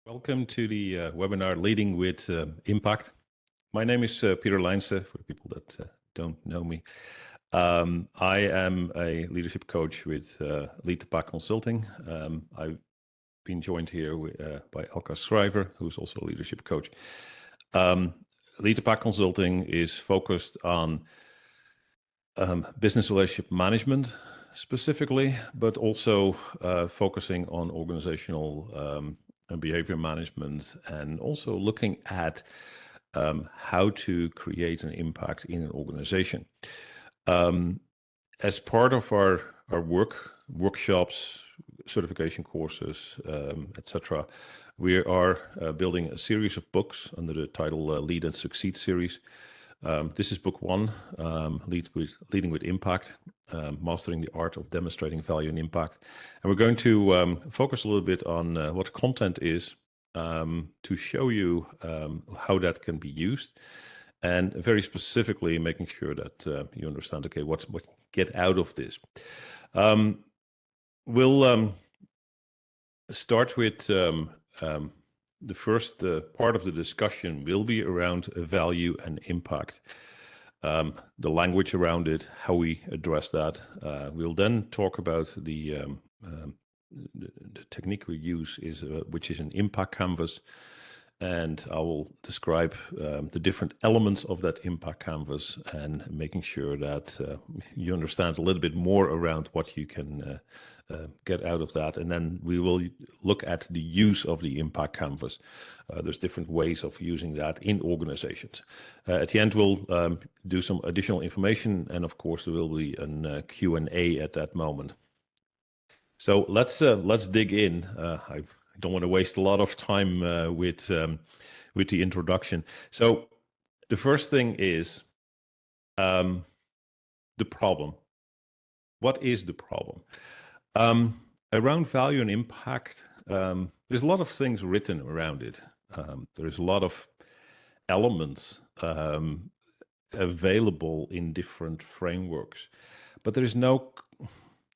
Welcome to the webinar Leading with Impact. My name is Peter Lijnse, for the people that don't know me. I am a leadership coach with Lijnse Consulting. I've been joined here by Elka Schrijver, who's also a leadership coach. Lijnse Consulting is focused on business relationship management specifically, but also focusing on organizational and behavior management, and also looking at how to create an impact in an organization. As part of our workshops, certification courses, etc., we are building a series of books under the title Lead and Succeed series. This is book one, Leading with Impact, Mastering the Art of Demonstrating Value and Impact. And we're going to focus a little bit on what content is to show you how that can be used, and very specifically making sure that you understand, okay, what get out of this. We'll start with the first part of the discussion will be around value and impact, the language around it, how we address that. We'll then talk about the technique we use, which is an impact canvas, and I will describe the different elements of that impact canvas and making sure that you understand a little bit more around what you can get out of that. And then we will look at the use of the impact canvas. There's different ways of using that in organizations. At the end, we'll do some additional information, and of course, there will be a Q&A at that moment. So let's dig in. I don't want to waste a lot of time with the introduction. So the first thing is the problem. What is the problem? Around value and impact, there's a lot of things written around it. There's a lot of elements available in different frameworks, but there is no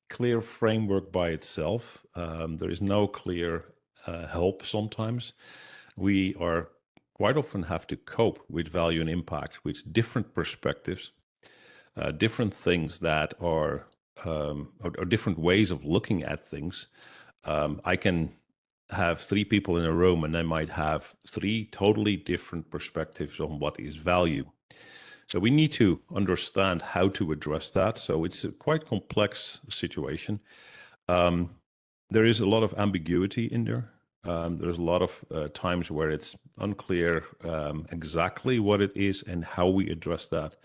clear framework by itself. There is no clear help sometimes. We are quite often have to cope with value and impact with different perspectives, different things that are or different ways of looking at things. I can have three people in a room and they might have three totally different perspectives on what is value. So we need to understand how to address that. So it's a quite complex situation. There is a lot of ambiguity in there. There's a lot of times where it's unclear exactly what it is and how we address that.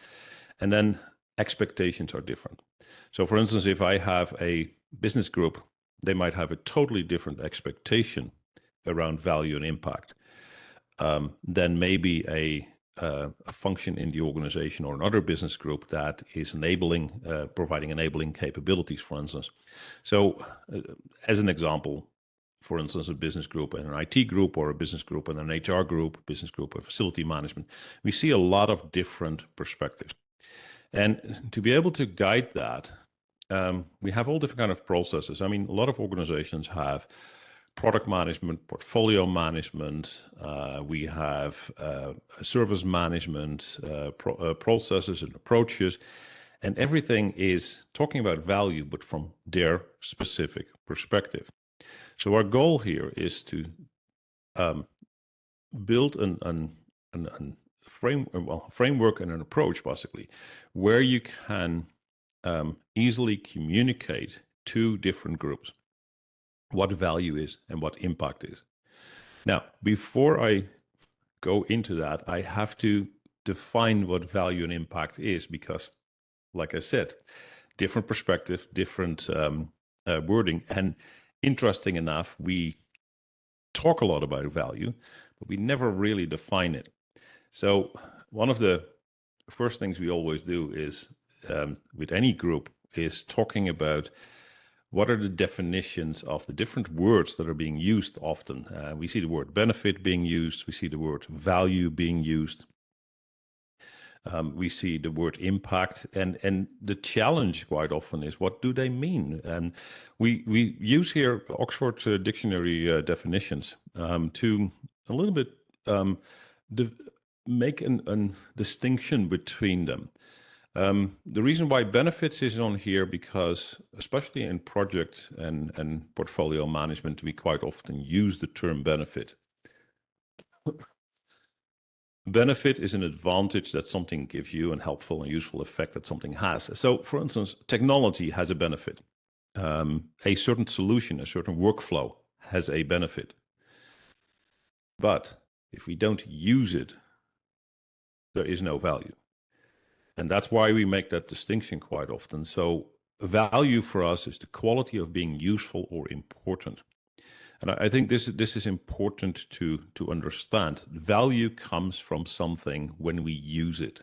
And then expectations are different. So for instance, if I have a business group, they might have a totally different expectation around value and impact than maybe a function in the organization or another business group that is enabling, providing enabling capabilities, for instance. So as an example, for instance, a business group and an IT group, or a business group and an HR group, business group and facility management, we see a lot of different perspectives. And to be able to guide that, we have all different kind of processes. I mean, a lot of organizations have product management, portfolio management, we have service management, processes and approaches, and everything is talking about value, but from their specific perspective. So our goal here is to build a framework and an approach, basically, where you can easily communicate to different groups what value is and what impact is. Now, before I go into that, I have to define what value and impact is, because, like I said, different perspective, different wording. And interesting enough, we talk a lot about value, but we never really define it. So one of the first things we always do is, with any group, is talking about what are the definitions of the different words that are being used often. We see the word benefit being used, we see the word value being used. We see the word impact, and the challenge quite often is, what do they mean? And we use here Oxford Dictionary definitions to a little bit make a distinction between them. The reason why benefits is on here, because especially in project and portfolio management, we quite often use the term benefit. Benefit is an advantage that something gives you, and helpful and useful effect that something has. So, for instance, technology has a benefit. A certain solution, a certain workflow has a benefit. But if we don't use it, there is no value. And that's why we make that distinction quite often. So value for us is the quality of being useful or important. And I think this is important to understand. Value comes from something when we use it.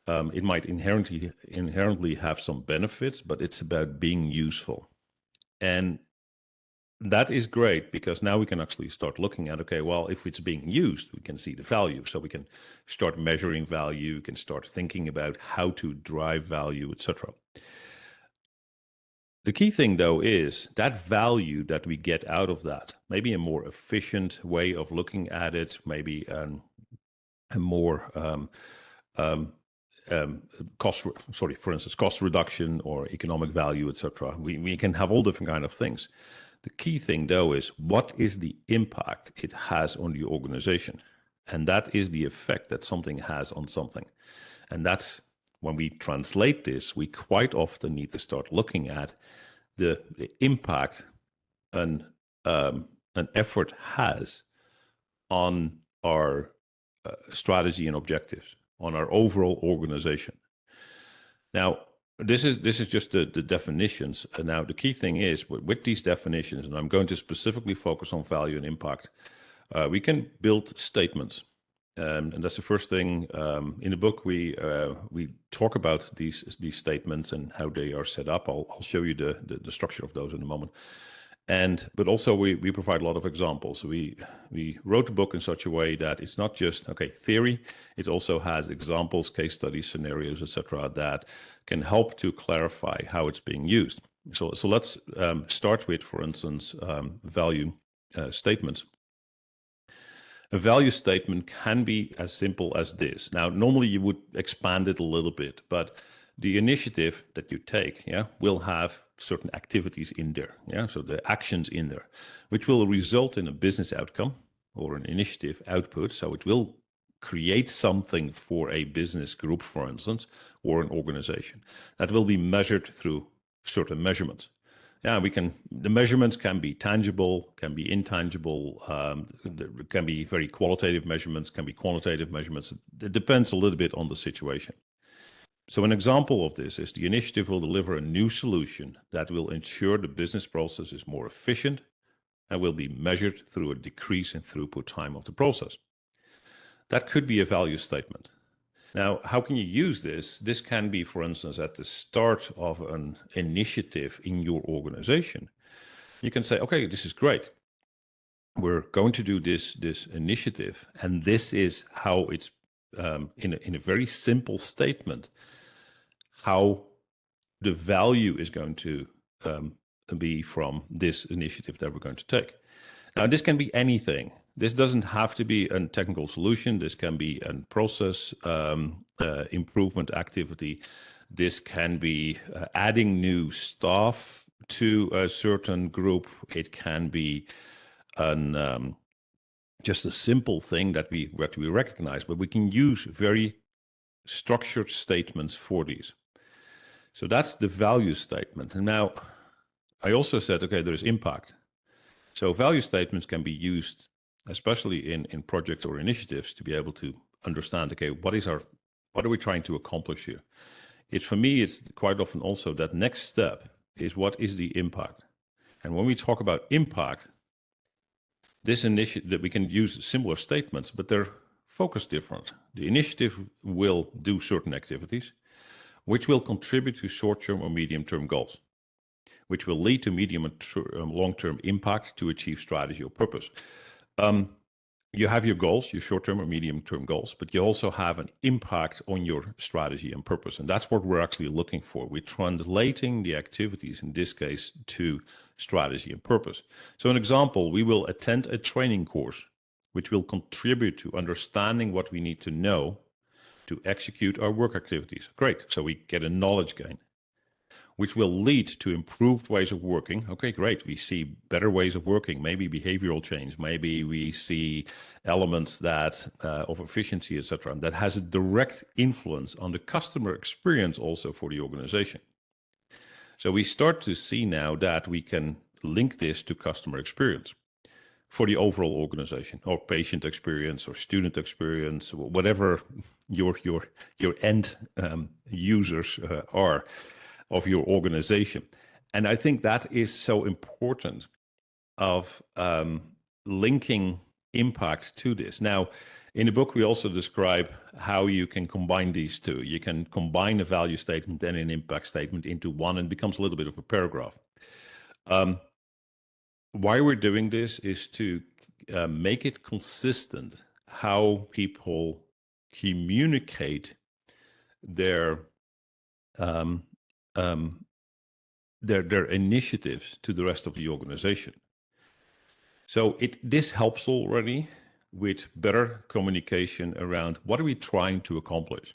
It might inherently have some benefits, but it's about being useful. And that is great, because now we can actually start looking at, okay, well, if it's being used, we can see the value. So we can start measuring value, we can start thinking about how to drive value, etc. The key thing, though, is that value that we get out of that, maybe a more efficient way of looking at it, maybe a more for instance, cost reduction or economic value, etc. We can have all different kind of things. The key thing, though, is what is the impact it has on the organization? And that is the effect that something has on something. And that's when we translate this, we quite often need to start looking at the impact an effort has on our strategy and objectives, on our overall organization. Now, this is just the definitions. And now the key thing is, with these definitions, and I'm going to specifically focus on value and impact, we can build statements. And that's the first thing in the book. We talk about these statements and how they are set up. I'll show you the structure of those in a moment. But also we provide a lot of examples. We wrote the book in such a way that it's not just theory. It also has examples, case studies, scenarios, etc., that can help to clarify how it's being used. So let's start with, for instance, value statements. A value statement can be as simple as this. Now, normally you would expand it a little bit, but the initiative that you take, will have certain activities in there, so the actions in there, which will result in a business outcome or an initiative output. So it will create something for a business group, for instance, or an organization that will be measured through certain measurements. The measurements can be tangible, can be intangible, can be very qualitative measurements, can be quantitative measurements. It depends a little bit on the situation. So an example of this is the initiative will deliver a new solution that will ensure the business process is more efficient and will be measured through a decrease in throughput time of the process. That could be a value statement. Now, how can you use this? This can be, for instance, at the start of an initiative in your organization. You can say, okay, this is great. We're going to do this initiative, and this is how it's in a very simple statement, how the value is going to be from this initiative that we're going to take. Now, this can be anything. This doesn't have to be a technical solution. This can be a process improvement activity. This can be adding new staff to a certain group. It can be just a simple thing that we recognize, but we can use very structured statements for these. So that's the value statement. And now I also said, okay, there's impact. So value statements can be used, especially in projects or initiatives, to be able to understand, okay, what are we trying to accomplish here? For me, it's quite often also that next step is, what is the impact? And when we talk about impact, this initiative, we can use similar statements, but they're focused different. The initiative will do certain activities, which will contribute to short-term or medium-term goals, which will lead to medium and long-term impact to achieve strategy or purpose. you have your goals, your short-term or medium-term goals, but you also have an impact on your strategy and purpose. And that's what we're actually looking for. We're translating the activities, in this case, to strategy and purpose. So an example, we will attend a training course, which will contribute to understanding what we need to know to execute our work activities. Great. So we get a knowledge gain, which will lead to improved ways of working. Okay, great. We see better ways of working, maybe behavioral change, maybe we see elements that of efficiency, etc. That has a direct influence on the customer experience also for the organization. So we start to see now that we can link this to customer experience for the overall organization, or patient experience, or student experience, whatever your end users are of your organization. And I think that is so important of linking impact to this. Now, in the book, we also describe how you can combine these two. You can combine a value statement and an impact statement into one, and it becomes a little bit of a paragraph. Why we're doing this is to make it consistent how people communicate their initiatives to the rest of the organization. So this helps already with better communication around what are we trying to accomplish.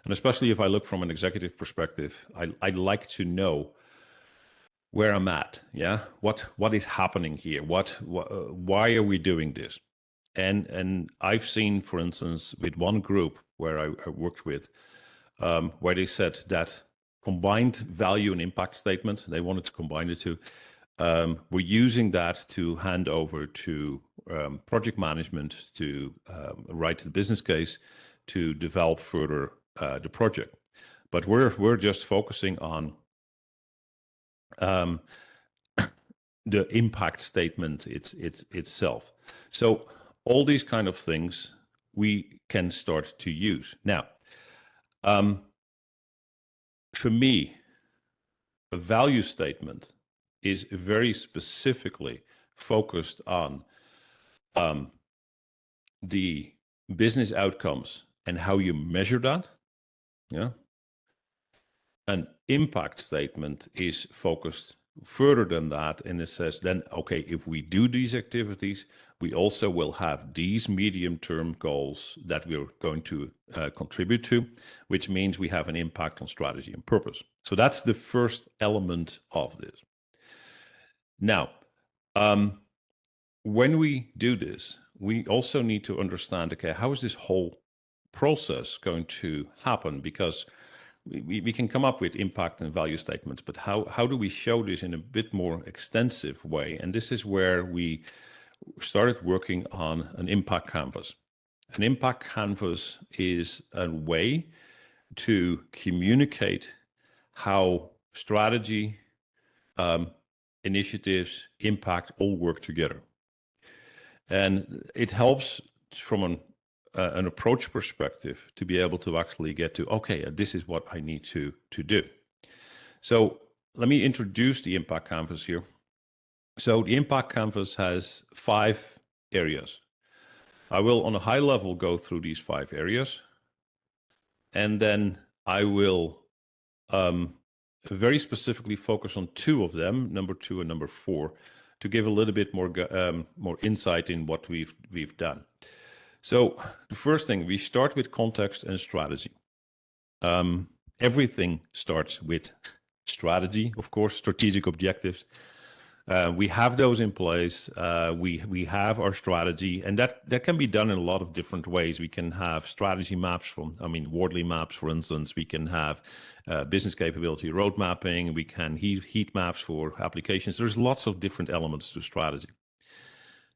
And especially if I look from an executive perspective, I'd like to know where I'm at. Yeah, what is happening here? Why are we doing this? And I've seen, for instance, with one group where I worked with, where they said that combined value and impact statement, they wanted to combine the two. We're using that to hand over to project management to write the business case to develop further the project. But we're just focusing on the impact statement itself. So all these kind of things we can start to use. Now, for me, a value statement is very specifically focused on the business outcomes and how you measure that. Yeah. An impact statement is focused further than that, and it says then, okay, if we do these activities, we also will have these medium-term goals that we're going to contribute to, which means we have an impact on strategy and purpose. So that's the first element of this. Now, when we do this, we also need to understand, okay, how is this whole process going to happen? Because we can come up with impact and value statements, but how do we show this in a bit more extensive way? And this is where we started working on an impact canvas. An impact canvas is a way to communicate how strategy, initiatives, impact all work together. And it helps from an approach perspective to be able to actually get to, okay, this is what I need to do. So let me introduce the impact canvas here. So the impact canvas has 5 areas. I will, on a high level, go through these 5 areas, and then I will very specifically focus on 2 of them, number 2 and number 4, to give a little bit more insight in what we've done. So the first thing, we start with context and strategy. Everything starts with strategy, of course, strategic objectives. We have those in place. We have our strategy, and that can be done in a lot of different ways. We can have strategy maps Wardley maps, for instance. We can have business capability road mapping. We can heat maps for applications. There's lots of different elements to strategy.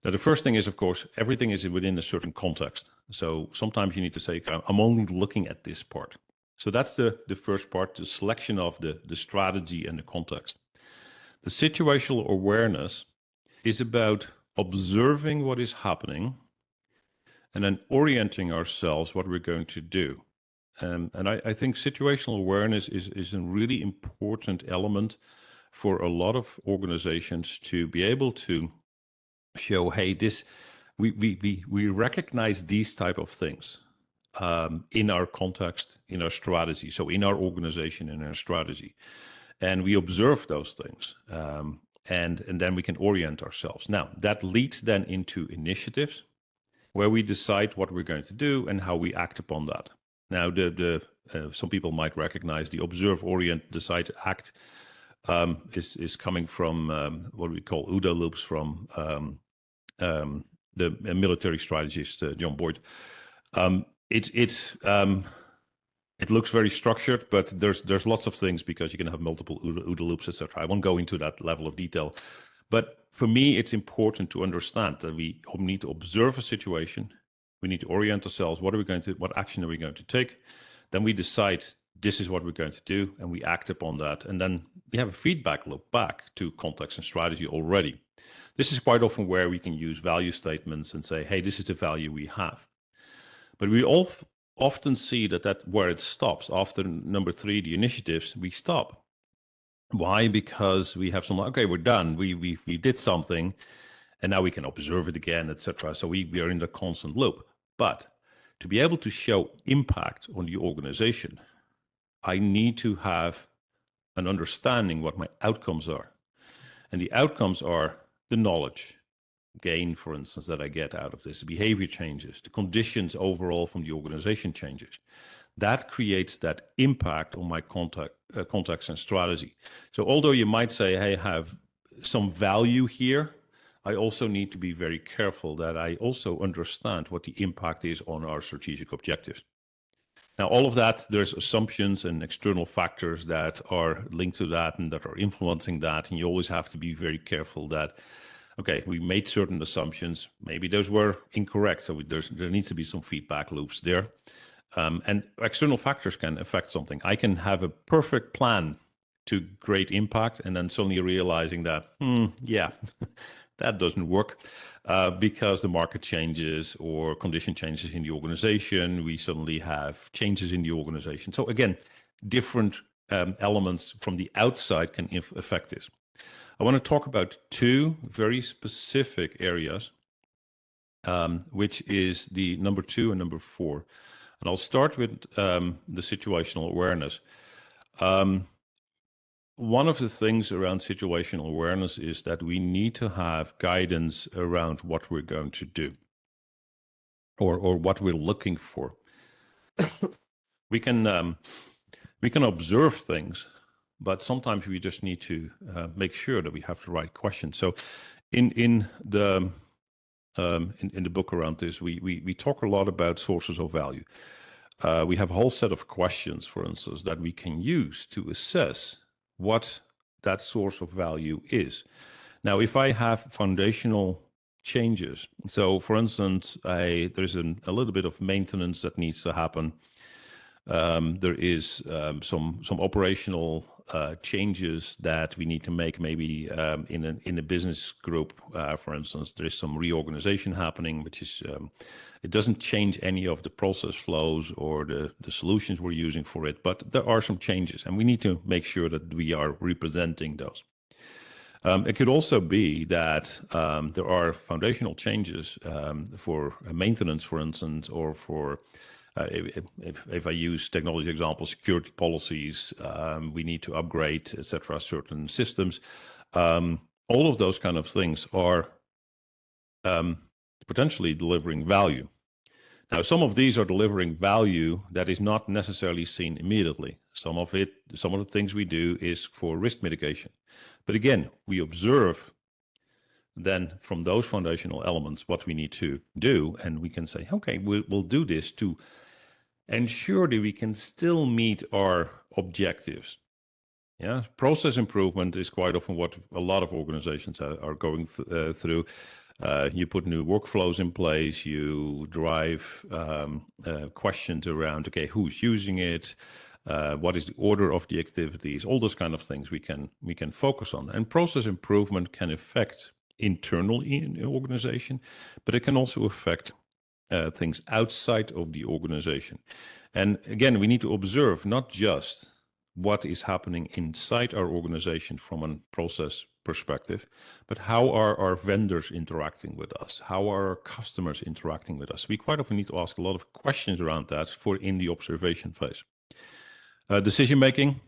Now, the first thing is, of course, everything is within a certain context. So sometimes you need to say, I'm only looking at this part. So that's the first part, the selection of the strategy and the context. The situational awareness is about observing what is happening and then orienting ourselves what we're going to do. And I think situational awareness is a really important element for a lot of organizations to be able to show, hey, we recognize these type of things in our context, in our strategy, so in our organization, in our strategy, and we observe those things, and then we can orient ourselves. Now that leads then into initiatives, where we decide what we're going to do and how we act upon that. Now, some people might recognize the observe, orient, decide, act is coming from what we call OODA loops from the military strategist John Boyd. It looks very structured, but there's lots of things because you can have multiple OODA loops, etc. I won't go into that level of detail. But for me, it's important to understand that we need to observe a situation. We need to orient ourselves. What action are we going to take? Then we decide this is what we're going to do, and we act upon that. And then we have a feedback loop back to context and strategy already. This is quite often where we can use value statements and say, hey, this is the value we have. But we often see that where it stops after number 3, the initiatives, we stop. Why? Because we have okay, we're done. We did something, and now we can observe it again, etc. So we are in the constant loop. But to be able to show impact on the organization, I need to have an understanding what my outcomes are. And the outcomes are the knowledge gain, for instance, that I get out of this, the behavior changes, the conditions overall from the organization changes. That creates that impact on my context and strategy. So although you might say, hey, I have some value here, I also need to be very careful that I also understand what the impact is on our strategic objectives. Now, all of that, there's assumptions and external factors that are linked to that and that are influencing that. And you always have to be very careful that, okay, we made certain assumptions. Maybe those were incorrect. So there needs to be some feedback loops there. And external factors can affect something. I can have a perfect plan to great impact and then suddenly realizing that, yeah, that doesn't work because the market changes or condition changes in the organization. We suddenly have changes in the organization. So again, different elements from the outside can affect this. I want to talk about 2 very specific areas, which is the number 2 and number 4. And I'll start with the situational awareness. One of the things around situational awareness is that we need to have guidance around what we're going to do or what we're looking for. We can observe things, but sometimes we just need to make sure that we have the right question. So in the book around this, we talk a lot about sources of value. We have a whole set of questions, for instance, that we can use to assess what that source of value is. Now, if I have foundational changes, so for instance, there's a little bit of maintenance that needs to happen. There is some operational changes that we need to make, maybe in a business group, for instance. There is some reorganization happening, which is it doesn't change any of the process flows or the solutions we're using for it, but there are some changes, and we need to make sure that we are representing those. It could also be that there are foundational changes for maintenance, for instance, or for if I use technology example, security policies, we need to upgrade, etc., certain systems. All of those kind of things are potentially delivering value. Now, some of these are delivering value that is not necessarily seen immediately. Some of the things we do is for risk mitigation. But again, we observe then from those foundational elements what we need to do, and we can say, okay, we'll do this to ensure that we can still meet our objectives. Yeah, process improvement is quite often what a lot of organizations are going through. You put new workflows in place, you drive questions around, okay, who's using it, what is the order of the activities, all those kind of things we can focus on. And process improvement can affect internally in the organization, but it can also affect things outside of the organization. And again, we need to observe not just what is happening inside our organization from a process perspective, but how are our vendors interacting with us? How are our customers interacting with us? We quite often need to ask a lot of questions around that for in the observation phase. Decision making.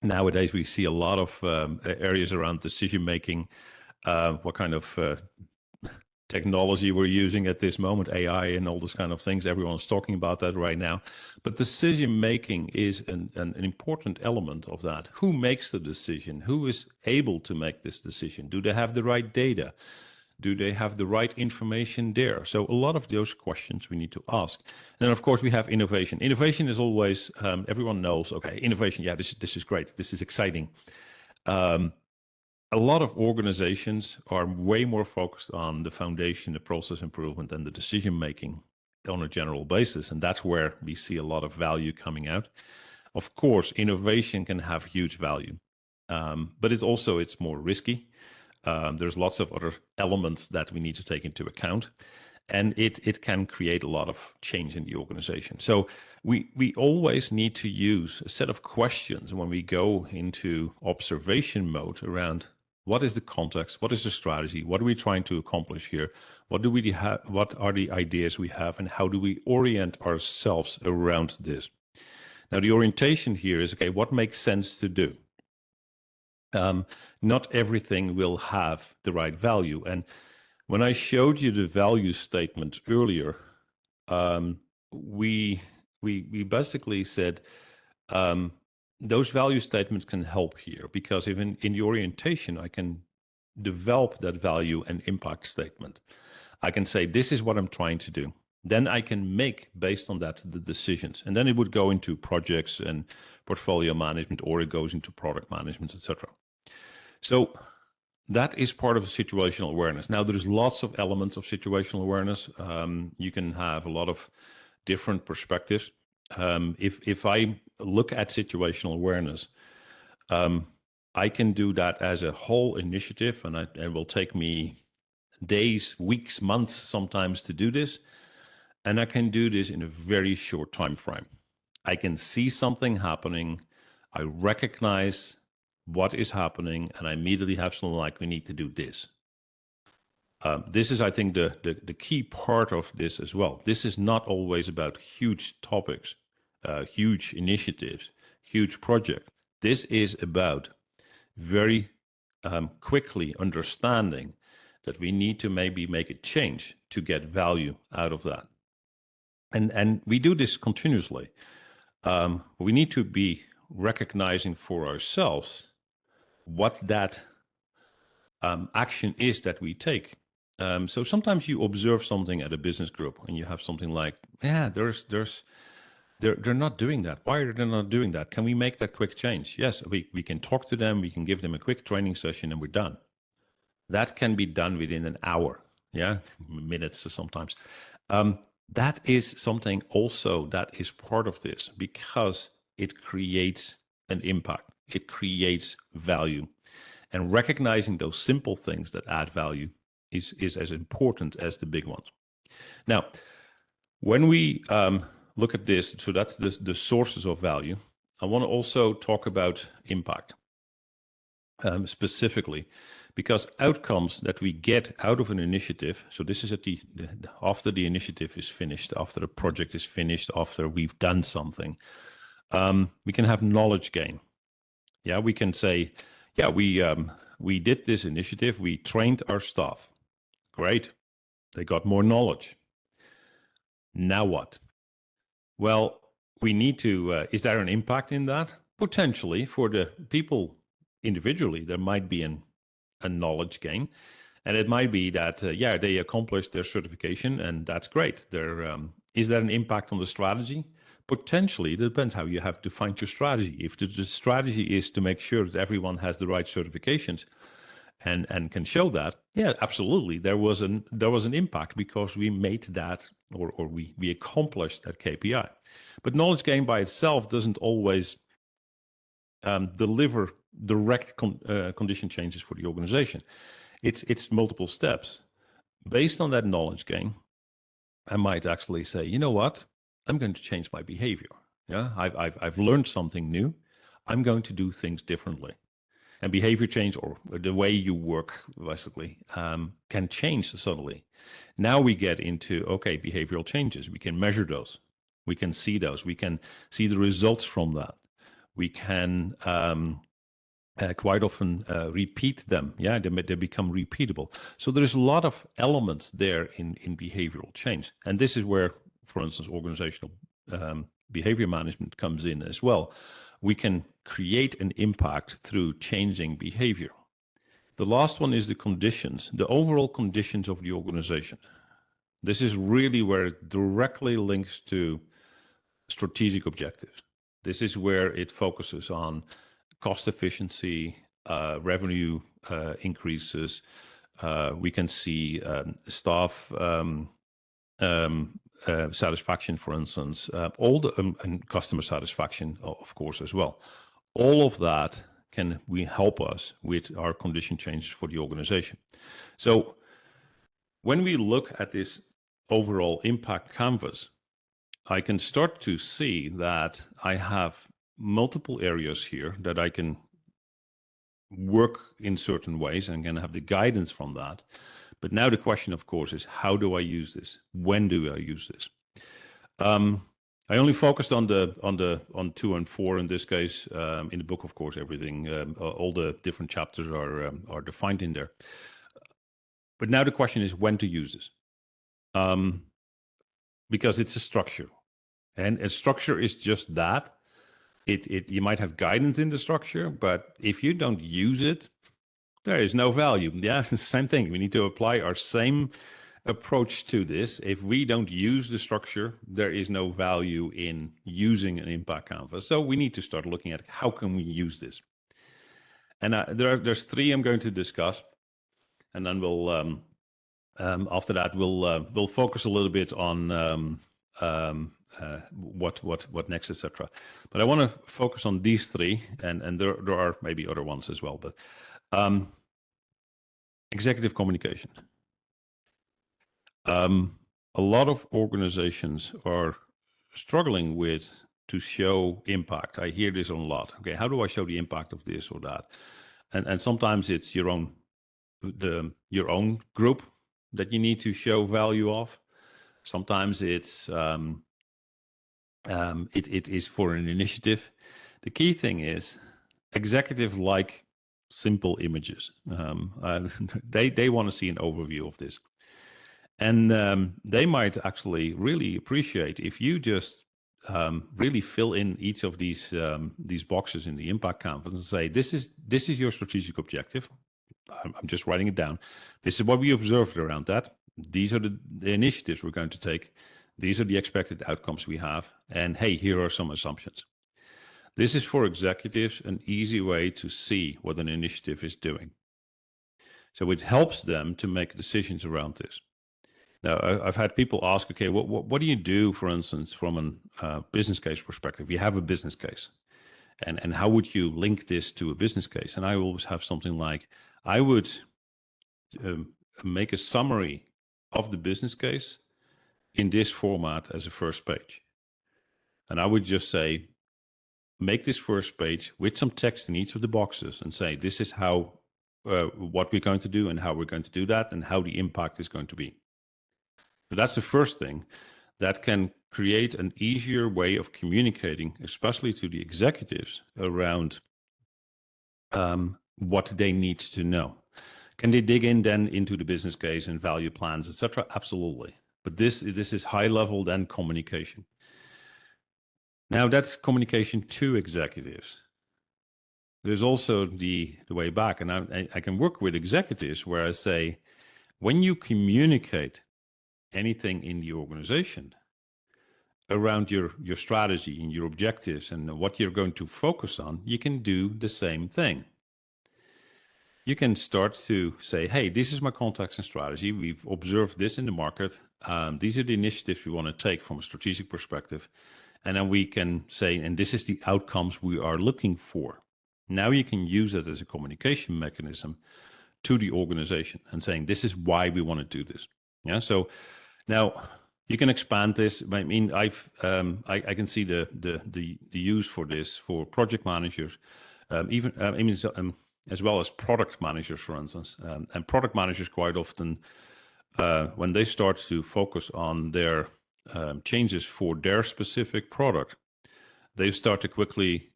Nowadays, we see a lot of areas around decision making. What kind of technology we're using at this moment, AI and all those kind of things. Everyone's talking about that right now. But decision making is an important element of that. Who makes the decision? Who is able to make this decision? Do they have the right data? Do they have the right information there? So a lot of those questions we need to ask. And then, of course, we have innovation. Innovation is always, everyone knows, okay, innovation, yeah, this is great. This is exciting. A lot of organizations are way more focused on the foundation, the process improvement, and the decision making on a general basis. And that's where we see a lot of value coming out. Of course, innovation can have huge value, but it's more risky. There's lots of other elements that we need to take into account, and it can create a lot of change in the organization. So we always need to use a set of questions when we go into observation mode around what is the context, what is the strategy, what are we trying to accomplish here, what do we have, what are the ideas we have, and how do we orient ourselves around this. Now, the orientation here is, okay, what makes sense to do? Not everything will have the right value. And when I showed you the value statement earlier, we basically said those value statements can help here, because even in the orientation, I can develop that value and impact statement. I can say, this is what I'm trying to do. Then I can make, based on that, the decisions. And then it would go into projects and portfolio management, or it goes into product management, etc. So that is part of situational awareness. Now, there's lots of elements of situational awareness. You can have a lot of different perspectives. If I look at situational awareness, I can do that as a whole initiative, and it will take me days, weeks, months sometimes to do this. And I can do this in a very short time frame. I can see something happening. I recognize what is happening, and I immediately have something like, we need to do this. This is, I think, the key part of this as well. This is not always about huge topics, huge initiatives, huge projects. This is about very quickly understanding that we need to maybe make a change to get value out of that. And we do this continuously. We need to be recognizing for ourselves what that action is that we take. So sometimes you observe something at a business group and you have something like, yeah, they're not doing that. Why are they not doing that? Can we make that quick change? Yes, we can talk to them. We can give them a quick training session and we're done. That can be done within an hour. Yeah, minutes sometimes. That is something also that is part of this, because it creates an impact. It creates value. And recognizing those simple things that add value is as important as the big ones. Now, when we look at this, so that's the sources of value, I want to also talk about impact specifically, because outcomes that we get out of an initiative, so this is at after the initiative is finished, after the project is finished, after we've done something, we can have knowledge gain. Yeah, we can say, yeah, we did this initiative, we trained our staff. Great. They got more knowledge. Now what? Well, we need to, is there an impact in that? Potentially. For the people individually, there might be a knowledge gain. And it might be that, yeah, they accomplished their certification and that's great. Is there an impact on the strategy? Potentially. It depends how you have defined your strategy. If the strategy is to make sure that everyone has the right certifications and can show that, yeah, absolutely. There was an impact because we made that, or we accomplished that KPI. But knowledge gain by itself doesn't always deliver direct condition changes for the organization. It's multiple steps. Based on that knowledge gain, I might actually say, you know what? I'm going to change my behavior. Yeah, I've learned something new. I'm going to do things differently. And behavior change, or the way you work, basically, can change suddenly. Now we get into, okay, behavioral changes. We can measure those. We can see those. We can see the results from that. We can quite often repeat them. Yeah, they become repeatable. So there's a lot of elements there in behavioral change. And this is where, for instance, organizational behavior management comes in as well. We can create an impact through changing behavior. The last one is the conditions, the overall conditions of the organization. This is really where it directly links to strategic objectives. This is where it focuses on cost efficiency, revenue increases. We can see staff satisfaction, for instance, all the and customer satisfaction, of course, as well. All of that can help us with our condition changes for the organization. So when we look at this overall impact canvas, I can start to see that I have multiple areas here that I can work in certain ways and can have the guidance from that. But now the question, of course, is how do I use this? When do I use this? I only focused on 2 and 4 in this case. In the book, of course, everything, all the different chapters are defined in there. But now the question is when to use this, because it's a structure, and a structure is just that. You might have guidance in the structure, but if you don't use it, there is no value. Yeah, it's the same thing. We need to apply our same approach to this. If we don't use the structure, there is no value in using an impact canvas. So we need to start looking at how can we use this. And there's 3 I'm going to discuss, and then we'll after that we'll focus a little bit on what next, etc. But I want to focus on these 3, and there are maybe other ones as well. But executive communication. A lot of organizations are struggling with to show impact. I hear this a lot. Okay, how do I show the impact of this or that? And sometimes it's your own group that you need to show value of. Sometimes it's it is for an initiative. The key thing is executive like simple images. They want to see an overview of this. And they might actually really appreciate if you just really fill in each of these boxes in the impact canvas and say, this is your strategic objective. I'm just writing it down. This is what we observed around that. These are the initiatives we're going to take. These are the expected outcomes we have. And hey, here are some assumptions. This is for executives an easy way to see what an initiative is doing. So it helps them to make decisions around this. Now, I've had people ask, okay, what do you do, for instance, from a business case perspective? You have a business case. And how would you link this to a business case? And I always have something like, I would make a summary of the business case in this format as a first page. And I would just say, make this first page with some text in each of the boxes and say, this is how, what we're going to do and how we're going to do that and how the impact is going to be. So that's the first thing that can create an easier way of communicating, especially to the executives around what they need to know. Can they dig in then into the business case and value plans, etc.? Absolutely. But this is high level then communication. Now that's communication to executives. There's also the way back, and I can work with executives where I say, when you communicate anything in the organization around your strategy and your objectives and what you're going to focus on, you can do the same thing. You can start to say, hey, this is my context and strategy. We've observed this in the market. These are the initiatives we want to take from a strategic perspective. And then we can say, and this is the outcomes we are looking for. Now you can use it as a communication mechanism to the organization and saying, this is why we want to do this. Yeah. So now You can expand this. I mean, I can see the use for this for project managers, even I mean, as well as product managers, for instance. And product managers quite often, when they start to focus on their changes for their specific product, they start to quickly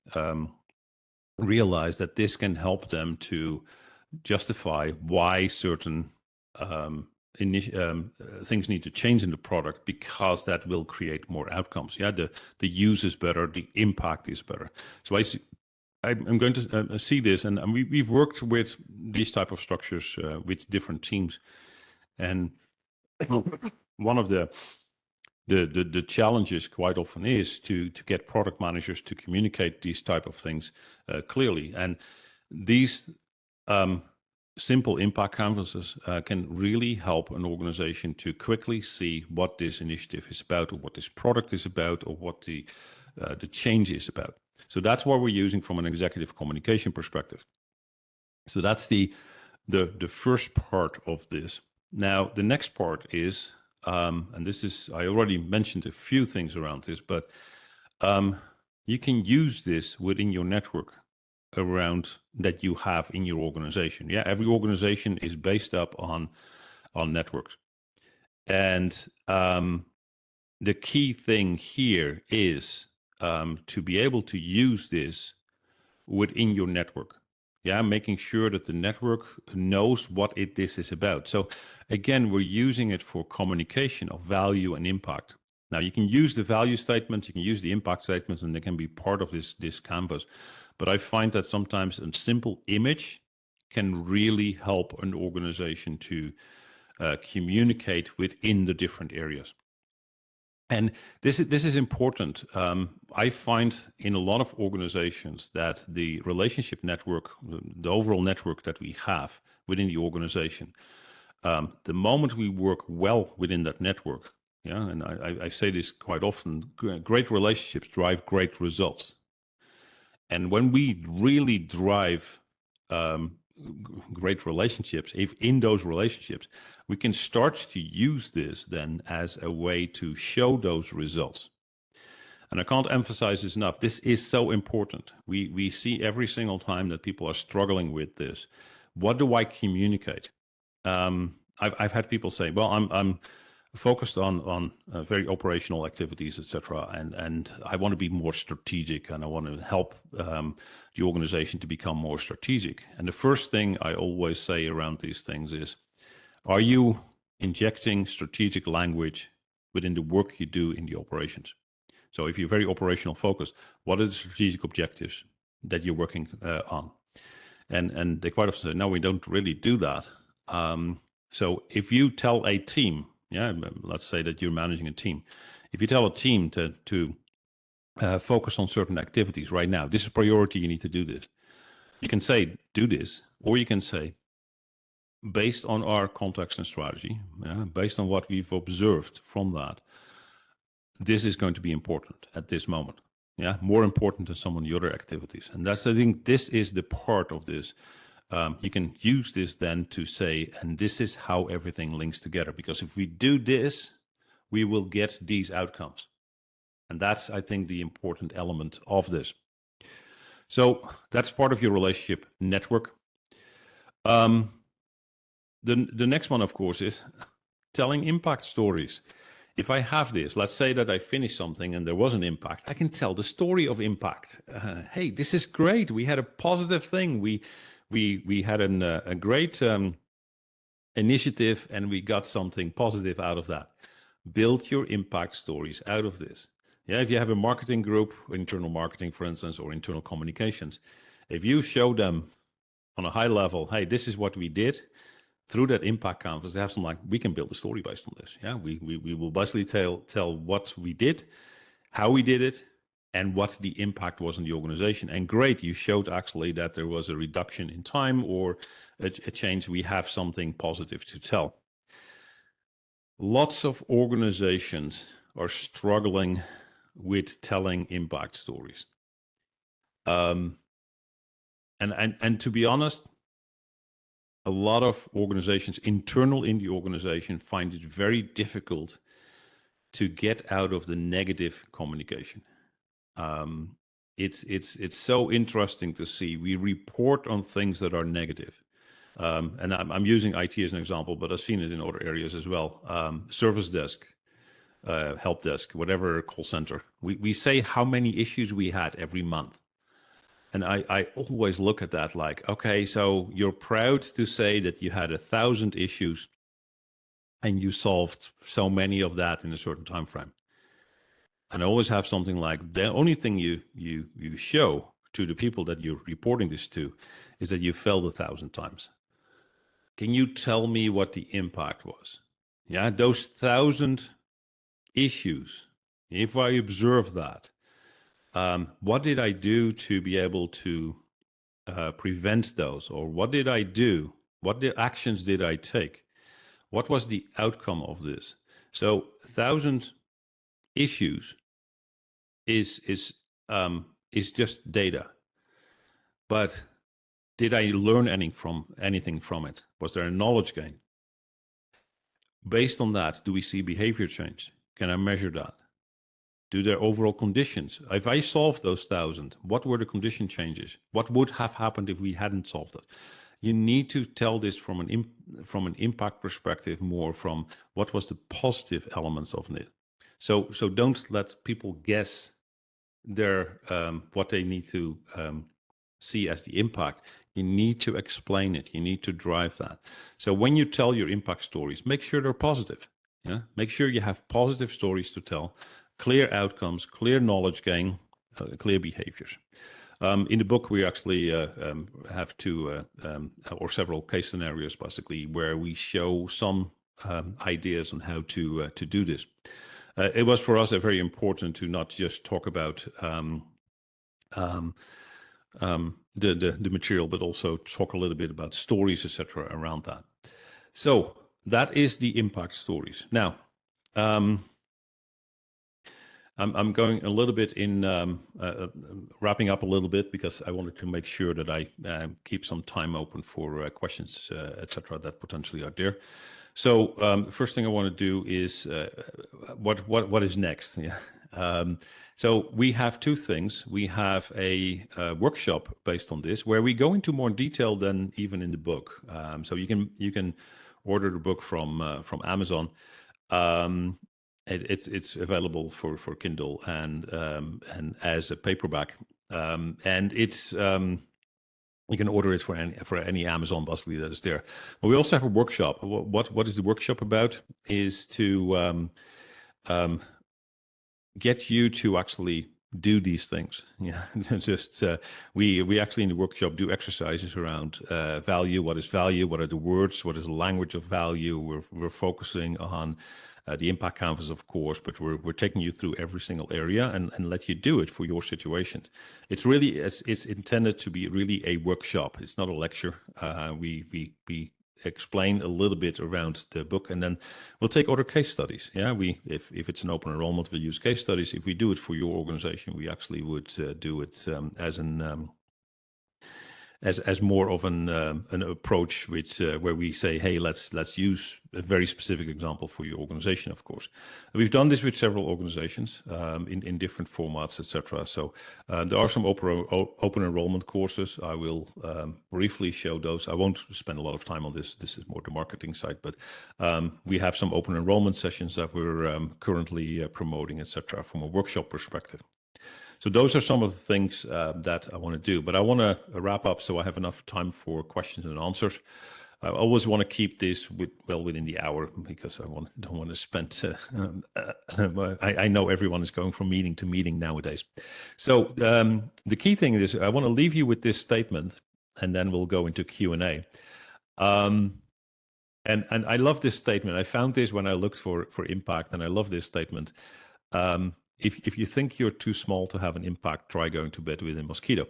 realize that this can help them to justify why certain things need to change in the product, because that will create more outcomes. Yeah, the use is better, the impact is better. So I'm going to see this, and we've worked with these type of structures with different teams, and one of the challenges quite often is to get product managers to communicate these type of things clearly, and these simple impact canvases can really help an organization to quickly see what this initiative is about, or what this product is about, or what the change is about. So that's what we're using from an executive communication perspective. So that's the first part of this. Now, the next part is, and this is, I already mentioned a few things around this, but you can use this within your network around that you have in your organization. Yeah, every organization is based up on networks, and the key thing here is to be able to use this within your network. Yeah, making sure that the network knows what this is about. So again, we're using it for communication of value and impact. Now, you can use the value statements, you can use the impact statements, and they can be part of this canvas. But I find that sometimes a simple image can really help an organization to communicate within the different areas. And this is important. I find in a lot of organizations that the relationship network, the overall network that we have within the organization, the moment we work well within that network, yeah, and I say this quite often, great relationships drive great results. And when we really drive great relationships, if in those relationships, we can start to use this then as a way to show those results. And I can't emphasize this enough. This is so important. We see every single time that people are struggling with this. What do I communicate? I've had people say, well, I'm focused on very operational activities, etc., and I want to be more strategic, and I want to help the organization to become more strategic. And the first thing I always say around these things is, are you injecting strategic language within the work you do in the operations? So if you're very operational focused, what are the strategic objectives that you're working on? And they quite often say, no, we don't really do that. So if you tell a team, yeah, let's say that you're managing a team. If you tell a team to focus on certain activities right now, this is priority, you need to do this. You can say, do this, or you can say, based on our context and strategy, based on what we've observed from that, this is going to be important at this moment. Yeah, more important than some of the other activities. And that's, I think, this is the part of this. You can use this then to say, and this is how everything links together. Because if we do this, we will get these outcomes. And that's, I think, the important element of this. So that's part of your relationship network. The next one, of course, is telling impact stories. If I have this, let's say that I finished something and there was an impact, I can tell the story of impact. Hey, this is great. We had a positive thing. We had a great initiative, and we got something positive out of that. Build your impact stories out of this. Yeah, if you have a marketing group, internal marketing, for instance, or internal communications, if you show them on a high level, hey, this is what we did, through that impact canvas, they have some like, we can build a story based on this. Yeah, we will basically tell what we did, how we did it, and what the impact was in the organization. And great, you showed actually that there was a reduction in time or a change. We have something positive to tell. Lots of organizations are struggling with telling impact stories. And to be honest, a lot of organizations, internal in the organization, find it very difficult to get out of the negative communication. It's so interesting to see. We report on things that are negative. And I'm using IT as an example, but I've seen it in other areas as well. Service desk, help desk, whatever, call center. We say how many issues we had every month. And I always look at that like, okay, so you're proud to say that you had 1,000 issues and you solved so many of that in a certain time frame. And I always have something like, the only thing you show to the people that you're reporting this to is that you failed 1,000 times. Can you tell me what the impact was? Yeah, those 1,000 issues, if I observe that, what did I do to be able to prevent those? Or what did I do? What actions did I take? What was the outcome of this? So 1,000 issues is just data. But did I learn anything from it? Was there a knowledge gain? Based on that, do we see behavior change? Can I measure that? Do their overall conditions? If I solved those 1,000, what were the condition changes? What would have happened if we hadn't solved it? You need to tell this from an impact perspective, more from what was the positive elements of it. So don't let people guess their what they need to see as the impact. You need to explain it. You need to drive that. So when you tell your impact stories, make sure they're positive. Yeah, make sure you have positive stories to tell, clear outcomes, clear knowledge gain, clear behaviors. In the book, we actually have two or several case scenarios, basically, where we show some ideas on how to do this. It was for us very important to not just talk about the material, but also talk a little bit about stories, etc., around that. So that is the impact stories. Now, I'm going a little bit in wrapping up a little bit, because I wanted to make sure that I keep some time open for questions, etc., that potentially are there. So first thing I want to do is what is next? Yeah. So we have two things. We have a workshop based on this, where we go into more detail than even in the book. So you can order the book from Amazon. It's available for Kindle and as a paperback, and it's you can order it for any Amazon basically that is there. But we also have a workshop. What is the workshop about? Is to get you to actually do these things. Yeah, just we actually in the workshop do exercises around value. What is value? What are the words? What is the language of value? We're focusing on the impact canvas, of course, but we're taking you through every single area and let you do it for your situation. It's really it's intended to be really a workshop. It's not a lecture. We explain a little bit around the book, and then we'll take other case studies. Yeah, if it's an open enrollment, we'll use case studies. If we do it for your organization, we actually would do it as more of an approach, which where we say, hey, let's use a very specific example for your organization. Of course, we've done this with several organizations in different formats, etc. So there are some open enrollment courses. I will briefly show those. I won't spend a lot of time on this. This is more the marketing side, but we have some open enrollment sessions that we're currently promoting, etc. from a workshop perspective. So those are some of the things that I want to do, but I want to wrap up so I have enough time for questions and answers. I always want to keep this within the hour, because I don't want to spend. I know everyone is going from meeting to meeting nowadays. So the key thing is I want to leave you with this statement, and then we'll go into Q&A. And I love this statement. I found this when I looked for impact, and I love this statement. If you think you're too small to have an impact, try going to bed with a mosquito.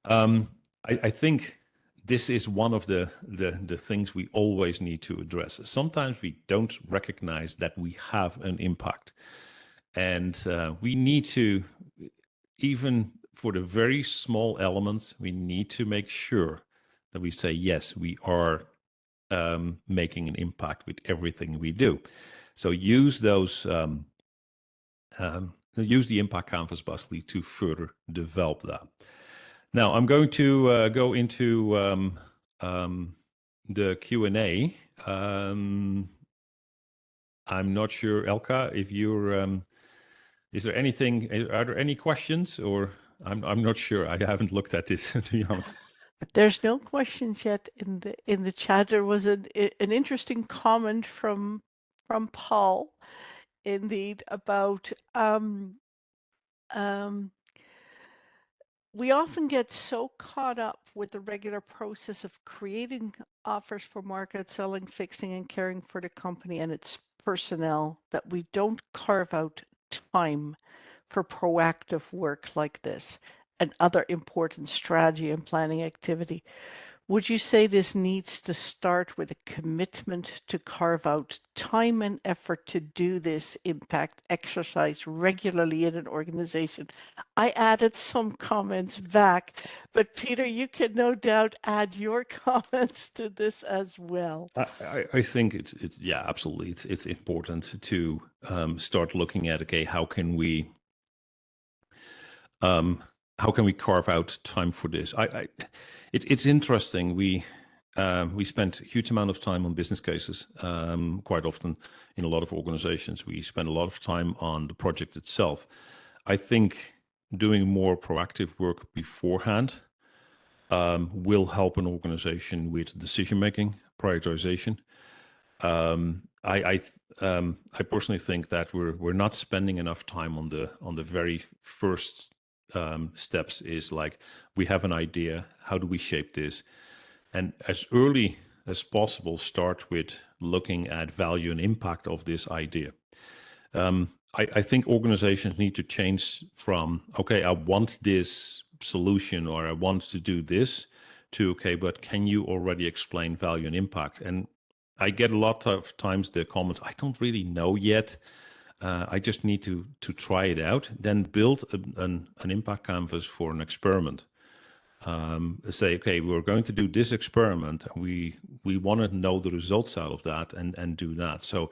I think this is one of the things we always need to address. Sometimes we don't recognize that we have an impact. And we need to, even for the very small elements, we need to make sure that we say, yes, we are making an impact with everything we do. So use those use the impact canvas basically to further develop that. Now I'm going to go into the Q&A. I'm not sure, Elka, if you're, is there anything, are there any questions, or I'm not sure. I haven't looked at this, to be honest. There's no questions yet in the chat. There was an interesting comment from Paul, indeed, about we often get so caught up with the regular process of creating offers for market, selling, fixing, and caring for the company and its personnel that we don't carve out time for proactive work like this and other important strategy and planning activity. Would you say this needs to start with a commitment to carve out time and effort to do this impact exercise regularly in an organization? I added some comments back, but Peter, you can no doubt add your comments to this as well. I think it's yeah, absolutely. It's important to start looking at, okay, how can we carve out time for this? It's interesting. We spent a huge amount of time on business cases. Quite often in a lot of organizations, we spend a lot of time on the project itself. I think doing more proactive work beforehand will help an organization with decision making, prioritization. I personally think that we're not spending enough time on the very first steps. Is like, we have an idea, how do we shape this, and as early as possible start with looking at value and impact of this idea. I think organizations need to change from, okay, I want this solution or I want to do this, to, okay, but can you already explain value and impact? And I get a lot of times the comments, I don't really know yet. I just need to try it out. Then build an impact canvas for an experiment. Say, okay, we're going to do this experiment. We want to know the results out of that and do that. So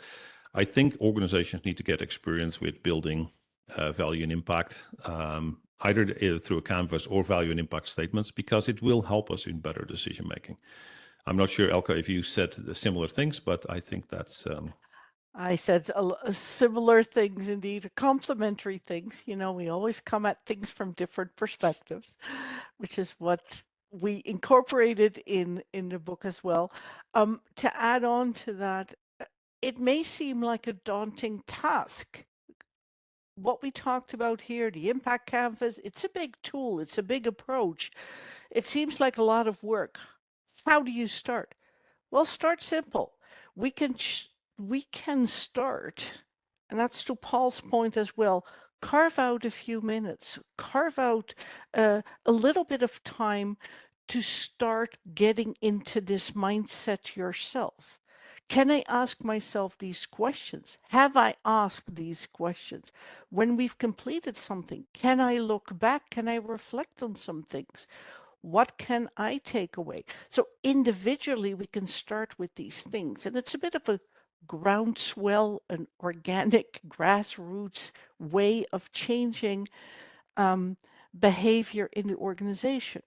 I think organizations need to get experience with building value and impact, either through a canvas or value and impact statements, because it will help us in better decision making. I'm not sure, Elka, if you said similar things, but I think that's... I said similar things, indeed, complementary things. You know, we always come at things from different perspectives, which is what we incorporated in the book as well. To add on to that, it may seem like a daunting task. What we talked about here, the impact canvas, it's a big tool, it's a big approach. It seems like a lot of work. How do you start? Well, start simple. We can start, and that's to Paul's point as well, carve out a few minutes, carve out a little bit of time to start getting into this mindset yourself. Can I ask myself these questions? Have I asked these questions? When we've completed something, can I look back? Can I reflect on some things? What can I take away? So individually, we can start with these things. And it's a bit of a groundswell, an organic grassroots way of changing behavior in the organization.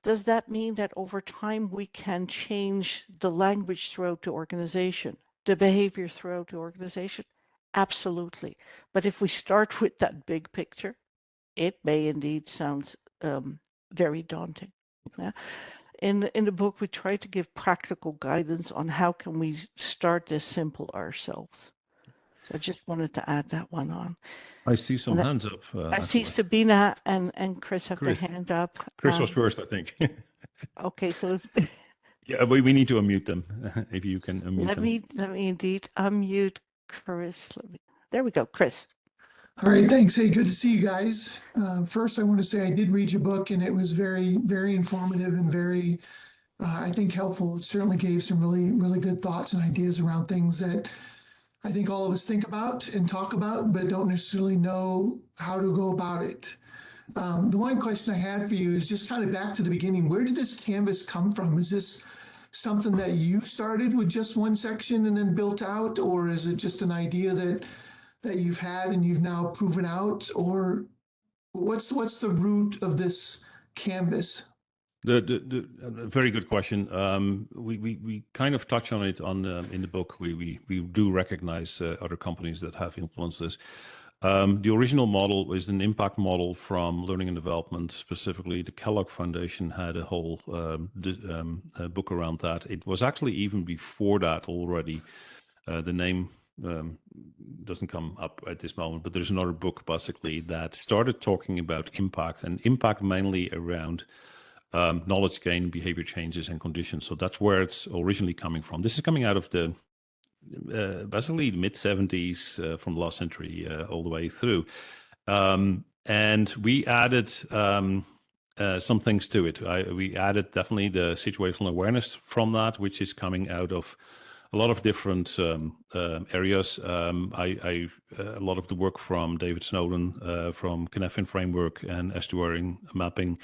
Does that mean that over time we can change the language throughout the organization, the behavior throughout the organization? Absolutely. But if we start with that big picture, it may indeed sound very daunting. Yeah? In the book, we try to give practical guidance on how can we start this simple ourselves. So I just wanted to add that one on. I see some hands up. I see Sabina and Chris have their hand up. Chris was first, I think. Okay, so yeah, we need to unmute them. If you can unmute them. Let me indeed unmute Chris. There we go, Chris. All right, thanks. Hey, good to see you guys. First, I want to say I did read your book, and it was very, very informative and very, I think, helpful. It certainly gave some really, really good thoughts and ideas around things that I think all of us think about and talk about, but don't necessarily know how to go about it. The one question I had for you is just kind of back to the beginning. Where did this canvas come from? Is this something that you started with just one section and then built out, or is it just an idea that that you've had and you've now proven out, or what's the root of this canvas? The very good question. We kind of touch on it in the book. We do recognize other companies that have influenced this. The original model was an impact model from learning and development. Specifically, the Kellogg Foundation had a whole book around that. It was actually even before that already. The name doesn't come up at this moment, but there's another book basically that started talking about impact, and impact mainly around knowledge gain, behavior changes, and conditions. So that's where it's originally coming from. This is coming out of the basically mid 70s from the last century all the way through. And we added some things to it. We added definitely the situational awareness from that, which is coming out of a lot of different areas. A lot of the work from David Snowden, from Cynefin Framework and estuarine mapping.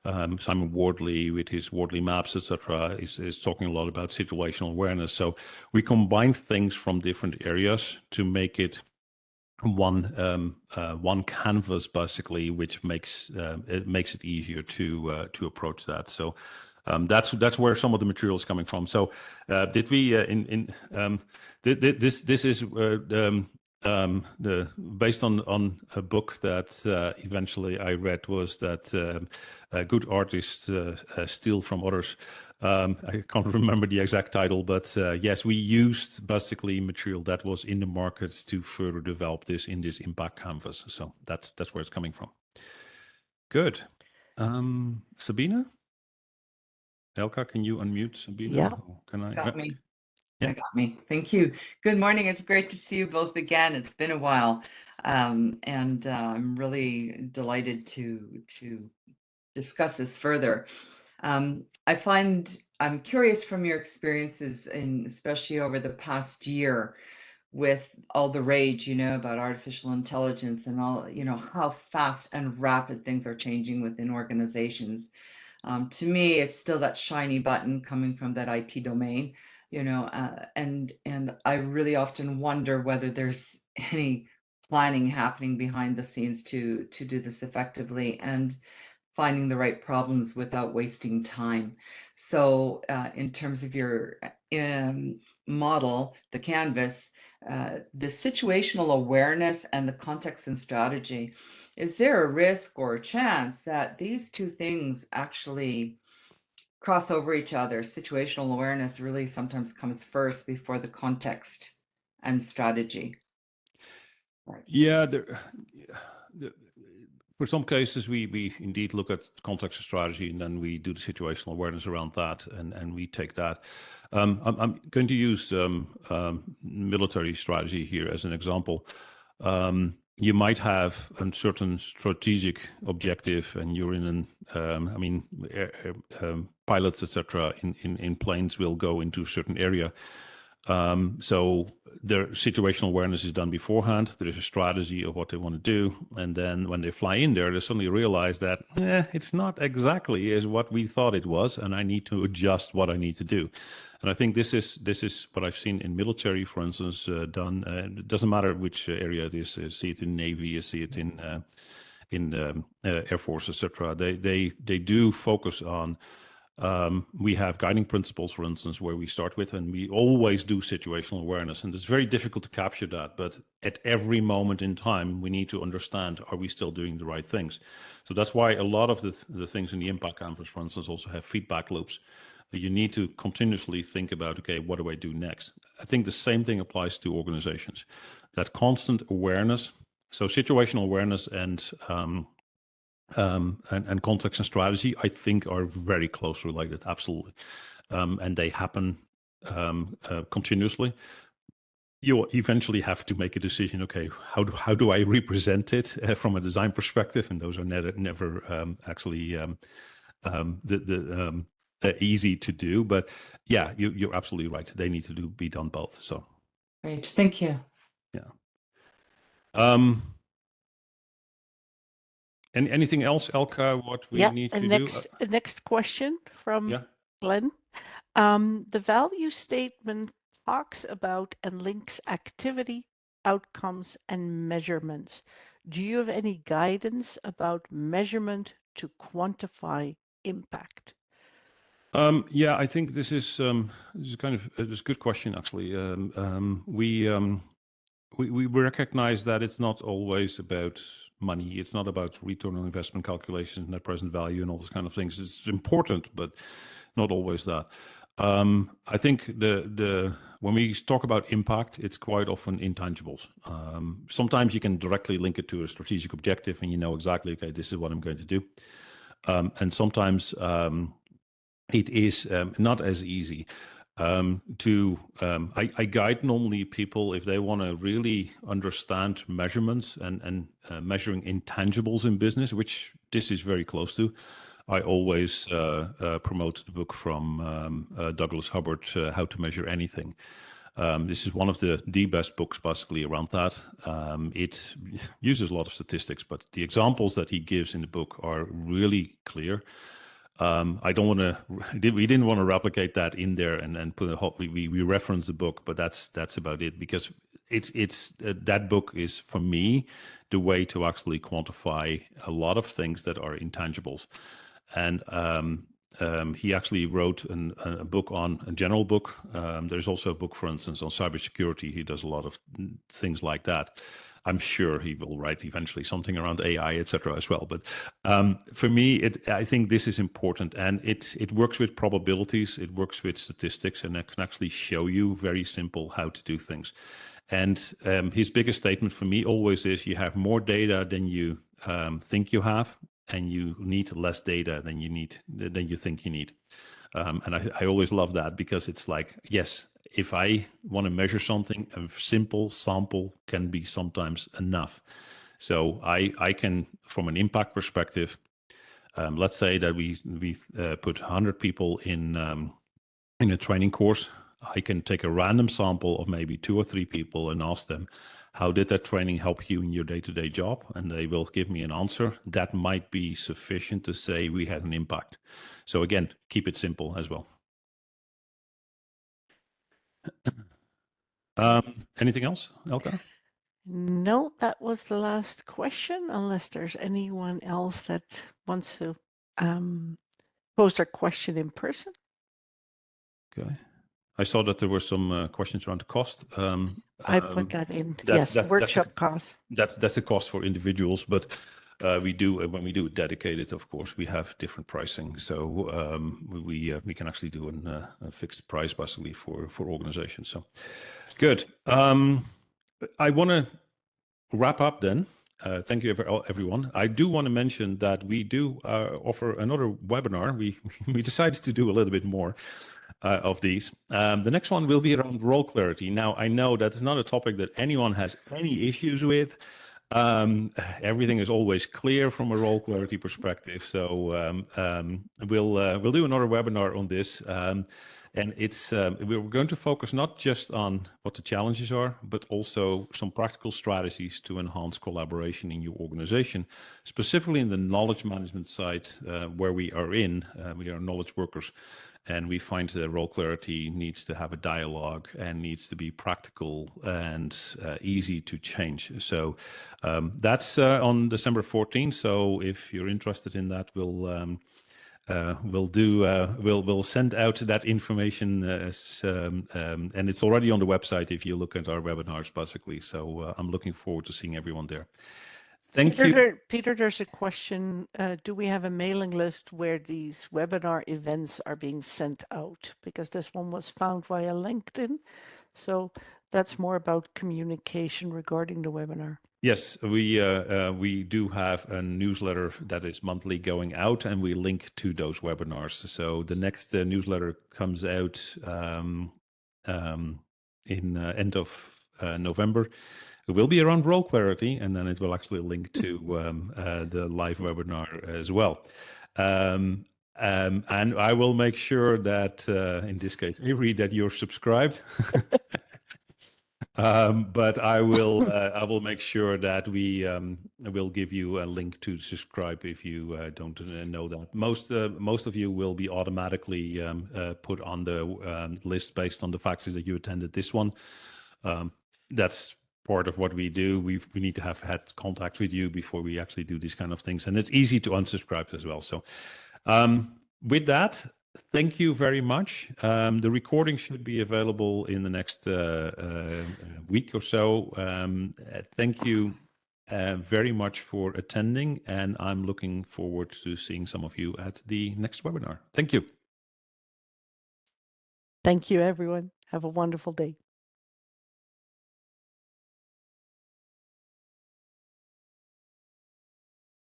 Simon Wardley with his Wardley maps, etc., is talking a lot about situational awareness. So we combine things from different areas to make it one canvas, basically, which makes it easier to approach that. So that's where some of the material is coming from. So did we this is based on a book that eventually I read, was that good artists steal from others. I can't remember the exact title, but yes, we used basically material that was in the market to further develop this in this impact canvas. So that's where it's coming from. Good. Sabina? Elka, can you unmute Sabina? Yeah. Can I? Got me. Yeah. I got me. Thank you. Good morning. It's great to see you both again. It's been a while. And I'm really delighted to discuss this further. I'm curious from your experiences, especially over the past year, with all the rage, about artificial intelligence and all, how fast and rapid things are changing within organizations. To me, it's still that shiny button coming from that IT domain, and I really often wonder whether there's any planning happening behind the scenes to do this effectively and finding the right problems without wasting time. So in terms of your model, the canvas, the situational awareness and the context and strategy, is there a risk or a chance that these two things actually cross over each other? Situational awareness really sometimes comes first before the context and strategy. Right. Yeah, for some cases, we indeed look at context and strategy, and then we do the situational awareness around that, and we take that. I'm going to use military strategy here as an example. You might have a certain strategic objective, and you're in pilots, etc., in planes will go into a certain area. So their situational awareness is done beforehand. There is a strategy of what they want to do. And then when they fly in there, they suddenly realize that it's not exactly as what we thought it was, and I need to adjust what I need to do. And I think this is what I've seen in military, for instance, done. It doesn't matter which area it is. See it in Navy, you see it in Air Force, etc. They do focus on. We have guiding principles, for instance, where we start with, and we always do situational awareness. And it's very difficult to capture that. But at every moment in time, we need to understand, are we still doing the right things? So that's why a lot of the things in the impact canvas, for instance, also have feedback loops. You need to continuously think about, okay, what do I do next? I think the same thing applies to organizations. That constant awareness, so situational awareness and context and strategy, I think, are very close related, absolutely. And they happen continuously. You eventually have to make a decision, okay, how do I represent it from a design perspective? And those are never actually easy to do. But yeah, you're absolutely right. They need to be done both. So Great, thank you. Yeah. And anything else, Elka, what we need to do? Next question from Glenn. The value statement talks about and links activity, outcomes, and measurements. Do you have any guidance about measurement to quantify impact? Yeah, I think this is kind of this is a good question actually. We recognize that it's not always about money. It's not about return on investment calculations, net present value, and all those kind of things. It's important, but not always that. I think the when we talk about impact, it's quite often intangibles. Sometimes you can directly link it to a strategic objective, and you know exactly, okay, this is what I'm going to do. And sometimes it is not as easy. I guide normally people if they want to really understand measurements and measuring intangibles in business, which this is very close to. I always promote the book from Douglas Hubbard, How to Measure Anything. This is one of the best books basically around that. It uses a lot of statistics, but the examples that he gives in the book are really clear. I don't want to. We didn't want to replicate that in there and put a hot. We reference the book, but that's about it, because it's that book is for me the way to actually quantify a lot of things that are intangibles. And he actually wrote a book on a general book. There's also a book, for instance, on cybersecurity. He does a lot of things like that. I'm sure he will write eventually something around AI, etc., as well. But for me, I think this is important, and it works with probabilities, it works with statistics, and it can actually show you very simple how to do things. And his biggest statement for me always is: you have more data than you think you have, and you need less data than you think you need. And I always love that, because it's like, yes, if I want to measure something, a simple sample can be sometimes enough. So I can, from an impact perspective, let's say that we put 100 people in a training course. I can take a random sample of maybe 2 or 3 people and ask them, how did that training help you in your day-to-day job? And they will give me an answer. That might be sufficient to say we had an impact. So again, keep it simple as well. Anything else, Elka? No, that was the last question, unless there's anyone else that wants to pose their question in person. Okay. I saw that there were some questions around the cost. I put that in. That's workshop cost. That's the cost for individuals, but we do, when we do it dedicated, of course, we have different pricing. So we can actually do a fixed price basically for organizations. So good. I want to wrap up then. Thank you, everyone. I do want to mention that we do offer another webinar. We decided to do a little bit more of these. The next one will be around role clarity. Now, I know that's not a topic that anyone has any issues with. Everything is always clear from a role clarity perspective. So we'll do another webinar on this. And it's we're going to focus not just on what the challenges are, but also some practical strategies to enhance collaboration in your organization, specifically in the knowledge management side, where we are knowledge workers. And we find that role clarity needs to have a dialogue and needs to be practical and easy to change. So that's on December 14th. So if you're interested in that, we'll send out that information, and it's already on the website if you look at our webinars, basically. So I'm looking forward to seeing everyone there. Thank you. Peter, there's a question. Do we have a mailing list where these webinar events are being sent out? Because this one was found via LinkedIn. So that's more about communication regarding the webinar. Yes, we do have a newsletter that is monthly going out, and we link to those webinars. So the next newsletter comes out in end of November. It will be around role clarity, and then it will actually link to the live webinar as well. And I will make sure that in this case, Avery, that you're subscribed. But I will make sure that we will give you a link to subscribe if you don't know that. Most of you will be automatically put on the list based on the fact that you attended this one. That's part of what we do. We need to have had contact with you before we actually do these kind of things, and it's easy to unsubscribe as well. So with that, thank you very much. The recording should be available in the next week or so. Thank you very much for attending, and I'm looking forward to seeing some of you at the next webinar. Thank you. Thank you, everyone. Have a wonderful day.